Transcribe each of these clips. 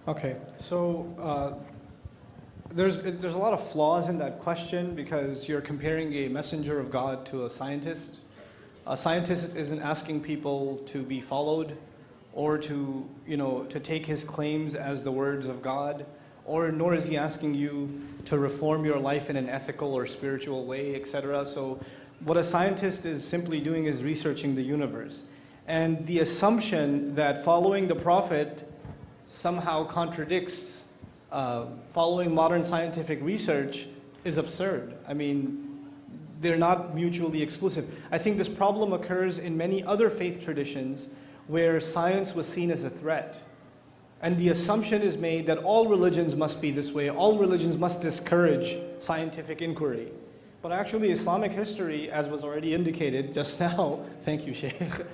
Okay, so there's a lot of flaws in that question because you're comparing a messenger of God to a scientist. A scientist isn't asking people to be followed or to take his claims as the words of God, or nor is he asking you to reform your life in an ethical or spiritual way, etc. So what a scientist is simply doing is researching the universe. And the assumption that following the prophet somehow contradicts following modern scientific research is absurd. I mean, they're not mutually exclusive. I think this problem occurs in many other faith traditions where science was seen as a threat. And the assumption is made that all religions must be this way, all religions must discourage scientific inquiry. But actually Islamic history, as was already indicated just now, thank you Sheikh,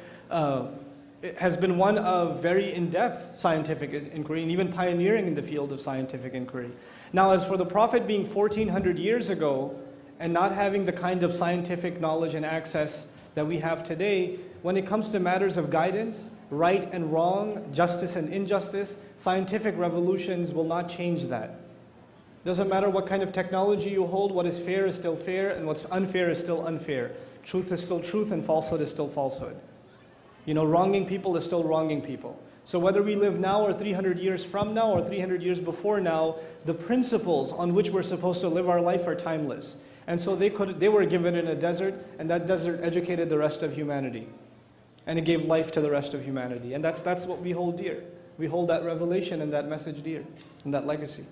it has been one of very in-depth scientific inquiry and even pioneering in the field of scientific inquiry. Now, as for the Prophet being 1400 years ago and not having the kind of scientific knowledge and access that we have today, when it comes to matters of guidance, right and wrong, justice and injustice, scientific revolutions will not change that. Doesn't matter what kind of technology you hold, what is fair is still fair and what's unfair is still unfair. Truth is still truth and falsehood is still falsehood. Wronging people is still wronging people. So whether we live now or 300 years from now or 300 years before now, the principles on which we're supposed to live our life are timeless. And so they were given in a desert, and that desert educated the rest of humanity. And it gave life to the rest of humanity. And that's what we hold dear. We hold that revelation and that message dear, and that legacy.